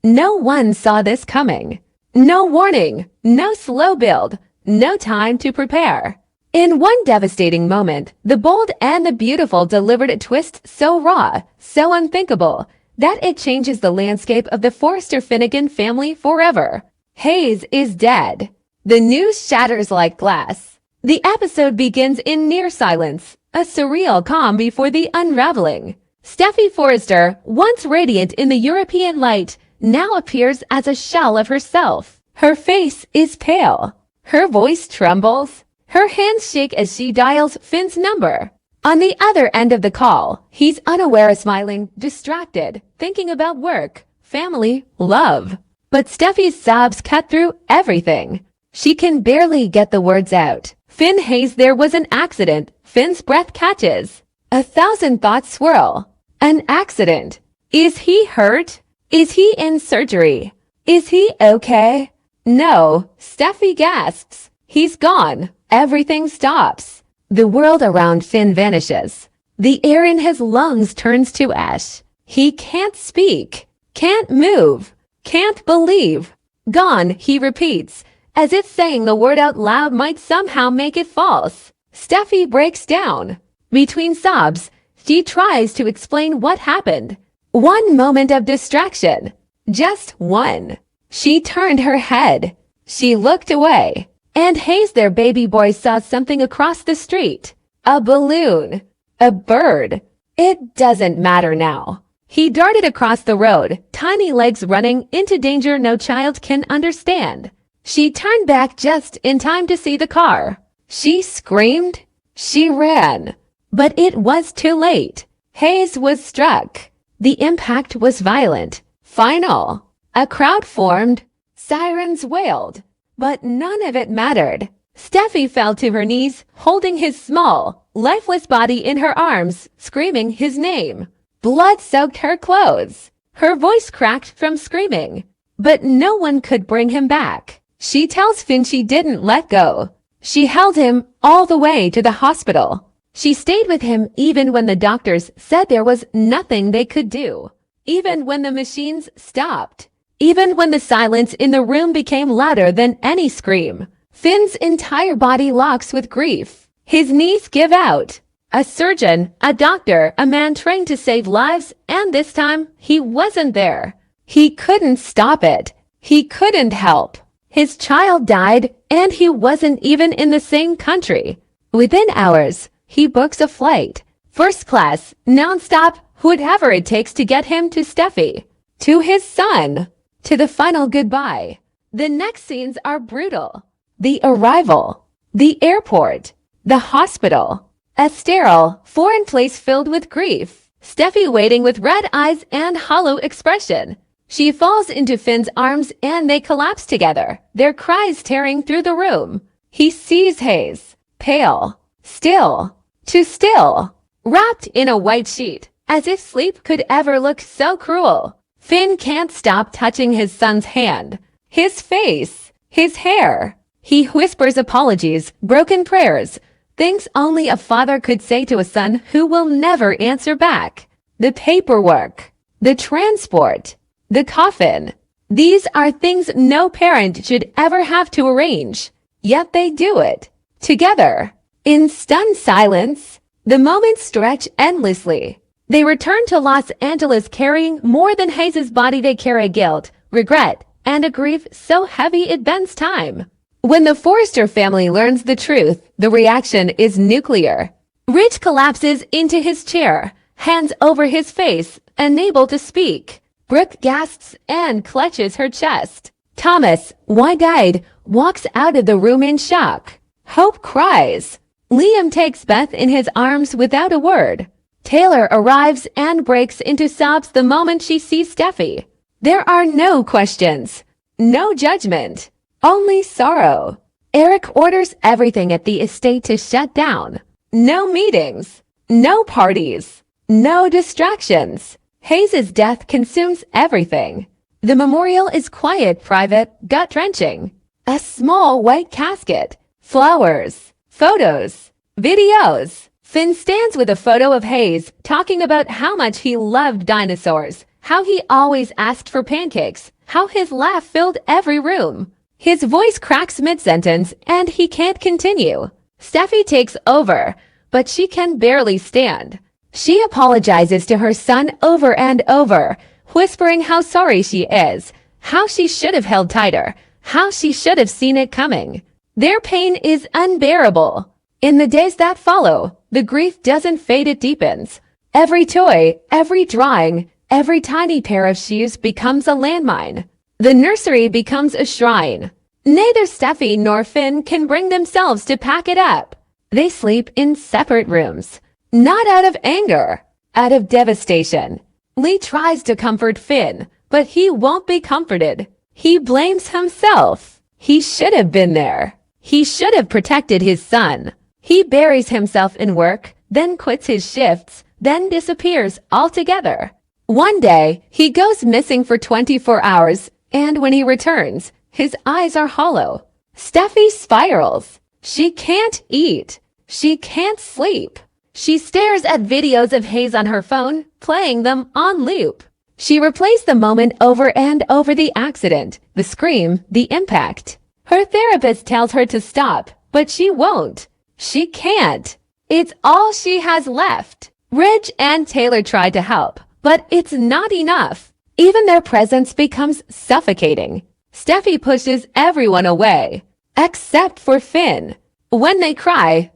No one saw this coming. No warning, no slow build, no time to prepare. In one devastating moment, the bold and the beautiful delivered a twist so raw, so unthinkable, that it changes the landscape of the Forrester Finnegan family forever. Hayes is dead. The news shatters like glass. The episode begins in near silence, a surreal calm before the unraveling. Steffy Forrester, once radiant in the European light, now appears as a shell of herself. Her face is pale. Her voice trembles. Her hands shake as she dials Finn's number. On the other end of the call, he's unaware of smiling, distracted, thinking about work, family, love. But Steffi's sobs cut through everything. She can barely get the words out. Finn Hayes, there was an accident. Finn's breath catches. 1,000 thoughts swirl. An accident. Is he hurt? Is he in surgery? Is he okay? No, Steffi gasps. He's gone. Everything stops. The world around Finn vanishes. The air in his lungs turns to ash. He can't speak, can't move, can't believe. Gone, he repeats, as if saying the word out loud might somehow make it false. Steffi breaks down. Between sobs, she tries to explain what happened. One moment of distraction. Just one. She turned her head. She looked away. And Hayes, their baby boy, saw something across the street. A balloon. A bird. It doesn't matter now. He darted across the road, tiny legs running into danger no child can understand. She turned back just in time to see the car. She screamed. She ran. But it was too late. Hayes was struck. The impact was violent. Final. A crowd formed. Sirens wailed. But none of it mattered. Steffi fell to her knees, holding his small, lifeless body in her arms, screaming his name. Blood soaked her clothes. Her voice cracked from screaming. But no one could bring him back. She tells Finn she didn't let go. She held him all the way to the hospital. She stayed with him even when the doctors said there was nothing they could do. Even when the machines stopped. Even when the silence in the room became louder than any scream. Finn's entire body locks with grief. His knees give out. A surgeon, a doctor, a man trained to save lives, and this time, he wasn't there. He couldn't stop it. He couldn't help. His child died, and he wasn't even in the same country. Within hours, he books a flight. First class, non-stop, whatever it takes to get him to Steffi. To his son. To the final goodbye. The next scenes are brutal. The arrival. The airport. The hospital. A sterile, foreign place filled with grief. Steffi waiting with red eyes and hollow expression. She falls into Finn's arms and they collapse together, their cries tearing through the room. He sees Hayes, pale, still, too still, wrapped in a white sheet, as if sleep could ever look so cruel. Finn can't stop touching his son's hand, his face, his hair. He whispers apologies, broken prayers, things only a father could say to a son who will never answer back. The paperwork, the transport, the coffin. These are things no parent should ever have to arrange. Yet they do it. Together. In stunned silence, the moments stretch endlessly. They return to Los Angeles carrying more than Hayes' body. They carry guilt, regret, and a grief so heavy it bends time. When the Forrester family learns the truth, the reaction is nuclear. Rich collapses into his chair, hands over his face, unable to speak. Brooke gasps and clutches her chest. Thomas, wide-eyed, walks out of the room in shock. Hope cries. Liam takes Beth in his arms without a word. Taylor arrives and breaks into sobs the moment she sees Steffi. There are no questions, no judgment, only sorrow. Eric orders everything at the estate to shut down. No meetings, no parties, no distractions. Hayes' death consumes everything. The memorial is quiet, private, gut-wrenching. A small white casket, flowers, photos, videos. Finn stands with a photo of Hayes, talking about how much he loved dinosaurs, how he always asked for pancakes, how his laugh filled every room. His voice cracks mid-sentence and he can't continue. Steffi takes over, but she can barely stand. She apologizes to her son over and over, whispering how sorry she is, how she should have held tighter, how she should have seen it coming. Their pain is unbearable. In the days that follow, the grief doesn't fade, it deepens. Every toy, every drawing, every tiny pair of shoes becomes a landmine. The nursery becomes a shrine. Neither Steffi nor Finn can bring themselves to pack it up. They sleep in separate rooms. Not out of anger, out of devastation. Lee tries to comfort Finn, but he won't be comforted. He blames himself. He should have been there. He should have protected his son. He buries himself in work, then quits his shifts, then disappears altogether. One day, he goes missing for 24 hours, and when he returns, his eyes are hollow. Steffi spirals. She can't eat. She can't sleep. She stares at videos of Hayes on her phone, playing them on loop. She replays the moment over and over: the accident, the scream, the impact. Her therapist tells her to stop, but she won't. She can't. It's all she has left. Ridge and Taylor try to help, but it's not enough. Even their presence becomes suffocating. Steffi pushes everyone away, except for Finn. When they cry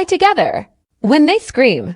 together. When they scream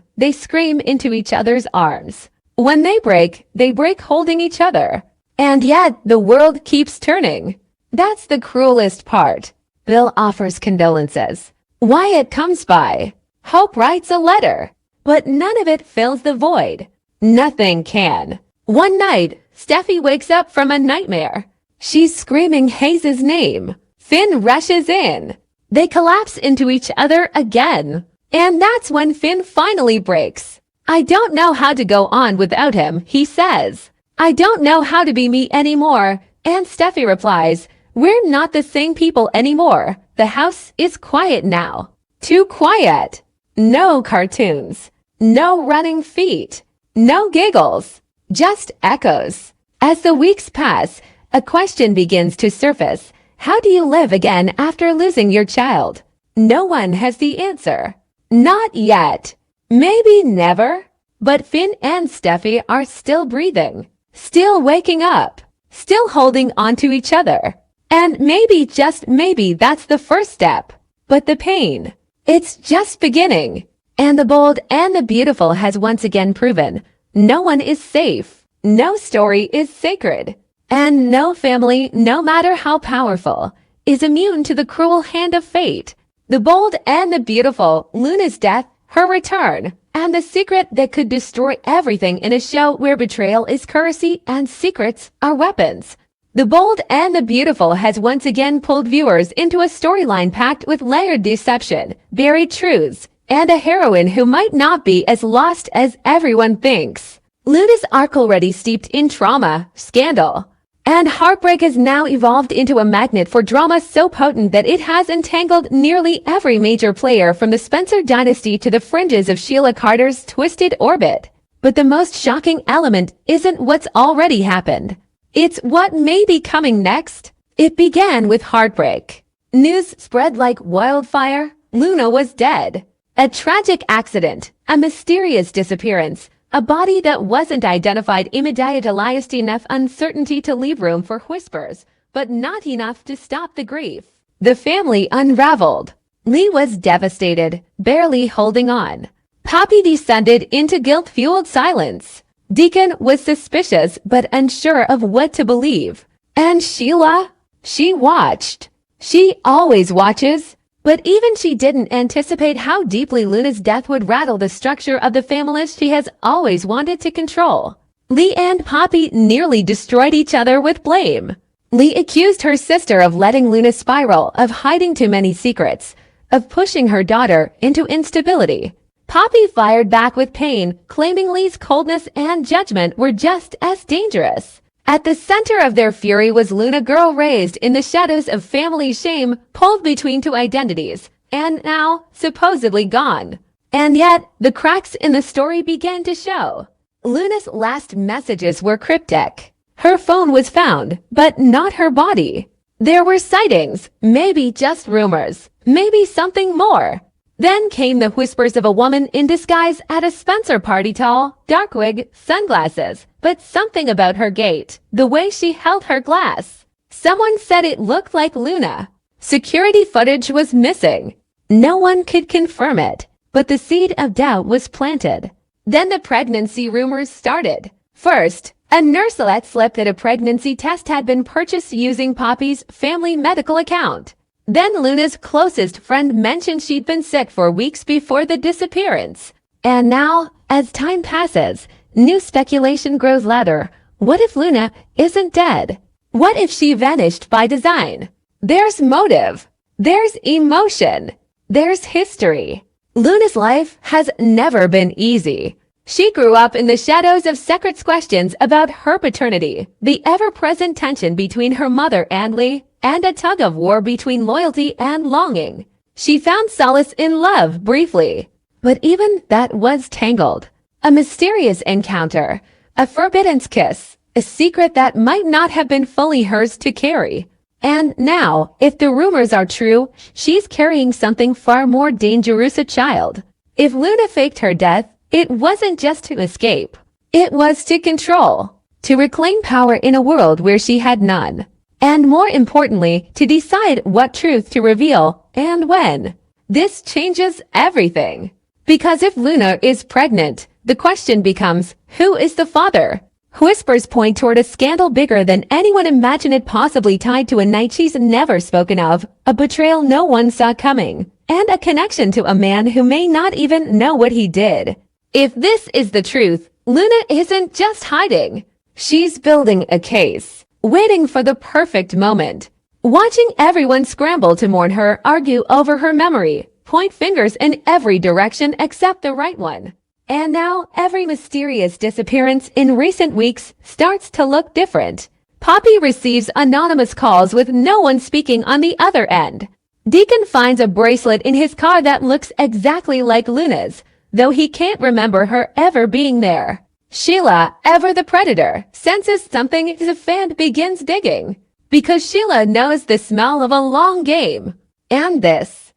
into each other's arms. When they break holding each other. And yet the world keeps turning. That's the cruelest part. Bill offers condolences. Wyatt comes by. Hope writes a letter. But none of it fills the void. Nothing can. One night, Steffi wakes up from a nightmare. She's screaming Hayes' name. Finn rushes in. They collapse into each other again. And that's when Finn finally breaks. I don't know how to go on without him, he says. I don't know how to be me anymore. And Steffi replies, we're not the same people anymore. The house is quiet now. Too quiet. No cartoons. No running feet. No giggles. Just echoes. As the weeks pass, a question begins to surface. How do you live again after losing your child? No one has the answer. Not yet. Maybe never. But Finn and Steffi are still breathing. Still waking up. Still holding on to each other. And maybe, just maybe, that's the first step. But the pain, it's just beginning. And the bold and the beautiful has once again proven, no one is safe. No story is sacred. And no family, no matter how powerful, is immune to the cruel hand of fate. The bold and the beautiful, Luna's death, her return, and the secret that could destroy everything in a show where betrayal is currency and secrets are weapons. The bold and the beautiful has once again pulled viewers into a storyline packed with layered deception, buried truths, and a heroine who might not be as lost as everyone thinks. Luna's arc, already steeped in trauma, scandal, and heartbreak, has now evolved into a magnet for drama so potent that it has entangled nearly every major player from the Spencer dynasty to the fringes of Sheila Carter's twisted orbit. But the most shocking element isn't what's already happened. It's what may be coming next. It began with heartbreak. News spread like wildfire. Luna was dead. A tragic accident, a mysterious disappearance, a body that wasn't identified immediately, enough uncertainty to leave room for whispers, but not enough to stop the grief. The family unraveled. Lee was devastated, barely holding on. Poppy descended into guilt-fueled silence. Deacon was suspicious but unsure of what to believe. And Sheila? She watched. She always watches. But even she didn't anticipate how deeply Luna's death would rattle the structure of the family she has always wanted to control. Lee and Poppy nearly destroyed each other with blame. Lee accused her sister of letting Luna spiral, of hiding too many secrets, of pushing her daughter into instability. Poppy fired back with pain, claiming Lee's coldness and judgment were just as dangerous. At the center of their fury was Luna, girl raised in the shadows of family shame, pulled between two identities, and now supposedly gone. And yet, the cracks in the story began to show. Luna's last messages were cryptic. Her phone was found, but not her body. There were sightings, maybe just rumors, maybe something more. Then came the whispers of a woman in disguise at a Spencer party, tall, dark wig, sunglasses, but something about her gait, the way she held her glass. Someone said it looked like Luna. Security footage was missing. No one could confirm it, but the seed of doubt was planted. Then the pregnancy rumors started. First, a nurse let slip that a pregnancy test had been purchased using Poppy's family medical account. Then Luna's closest friend mentioned she'd been sick for weeks before the disappearance. And now, as time passes, new speculation grows louder. What if Luna isn't dead? What if she vanished by design? There's motive. There's emotion. There's history. Luna's life has never been easy. She grew up in the shadows of secret questions about her paternity, the ever-present tension between her mother and Lee, and a tug-of-war between loyalty and longing. She found solace in love briefly, but even that was tangled. A mysterious encounter, a forbidden kiss, a secret that might not have been fully hers to carry. And now, if the rumors are true, she's carrying something far more dangerous, a child. If Luna faked her death, it wasn't just to escape. It was to control, to reclaim power in a world where she had none. And more importantly, to decide what truth to reveal and when. This changes everything. Because if Luna is pregnant, the question becomes, who is the father? Whispers point toward a scandal bigger than anyone imagined, possibly tied to a night she's never spoken of, a betrayal no one saw coming, and a connection to a man who may not even know what he did. If this is the truth, Luna isn't just hiding. She's building a case, waiting for the perfect moment, watching everyone scramble to mourn her, argue over her memory, point fingers in every direction except the right one. And now, every mysterious disappearance in recent weeks starts to look different. Poppy receives anonymous calls with no one speaking on the other end. Deacon finds a bracelet in his car that looks exactly like Luna's, though he can't remember her ever being there. Sheila, ever the predator, senses something as a fan begins digging, because Sheila knows the smell of a long game. And this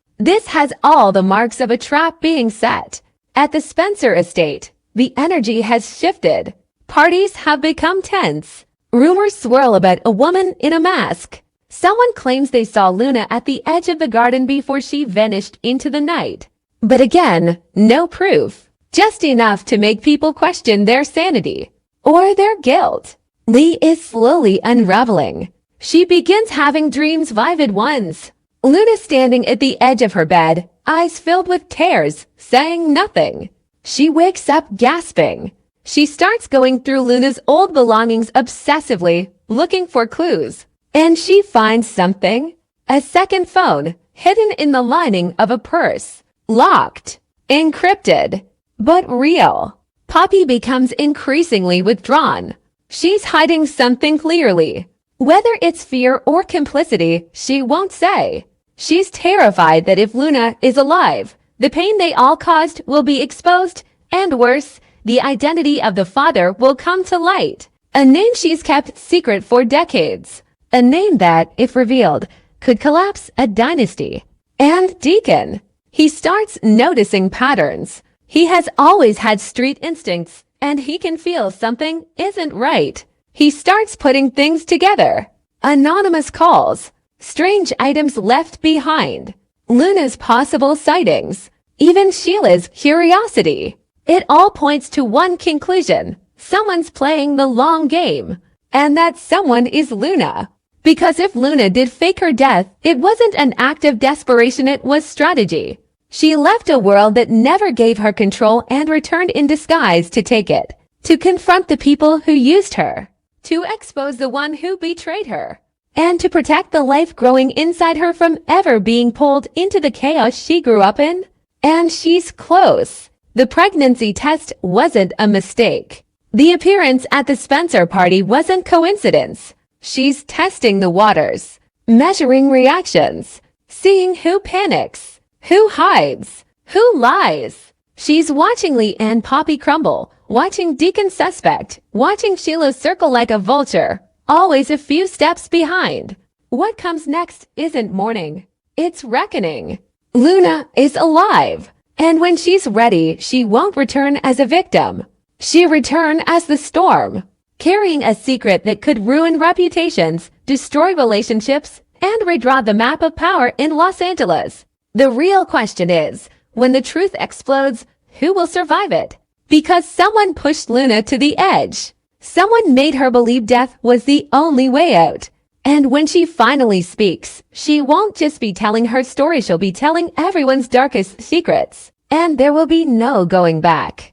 has all the marks of a trap being set. At the Spencer estate, the energy has shifted. Parties have become tense. Rumors swirl about a woman in a mask. Someone claims they saw Luna at the edge of the garden before she vanished into the night. But again, no proof. Just enough to make people question their sanity or their guilt. Lee is slowly unraveling. She begins having dreams, vivid ones. Luna standing at the edge of her bed, eyes filled with tears, saying nothing. She wakes up gasping. She starts going through Luna's old belongings obsessively, looking for clues. And she finds something. A second phone, hidden in the lining of a purse. Locked. Encrypted. But real. Poppy becomes increasingly withdrawn. She's hiding something clearly. Whether it's fear or complicity, she won't say. She's terrified that if Luna is alive, the pain they all caused will be exposed, and worse, the identity of the father will come to light. A name she's kept secret for decades. A name that, if revealed, could collapse a dynasty. And Deacon. He starts noticing patterns. He has always had street instincts, and he can feel something isn't right. He starts putting things together. Anonymous calls. Strange items left behind. Luna's possible sightings. Even Sheila's curiosity. It all points to one conclusion. Someone's playing the long game. And that someone is Luna. Because if Luna did fake her death, it wasn't an act of desperation, it was strategy. She left a world that never gave her control and returned in disguise to take it. To confront the people who used her. To expose the one who betrayed her. And to protect the life growing inside her from ever being pulled into the chaos she grew up in. And she's close. The pregnancy test wasn't a mistake. The appearance at the Spencer party wasn't coincidence. She's testing the waters, measuring reactions, seeing who panics, who hides, who lies. She's watching Lee and Poppy crumble, watching Deacon suspect, watching Shiloh circle like a vulture, always a few steps behind. What comes next isn't mourning, it's reckoning. Luna is alive, and when she's ready, she won't return as a victim. She'll return as the storm, carrying a secret that could ruin reputations, destroy relationships, and redraw the map of power in Los Angeles. The real question is, when the truth explodes, who will survive it? Because someone pushed Luna to the edge. Someone made her believe death was the only way out. And when she finally speaks, she won't just be telling her story, she'll be telling everyone's darkest secrets. And there will be no going back.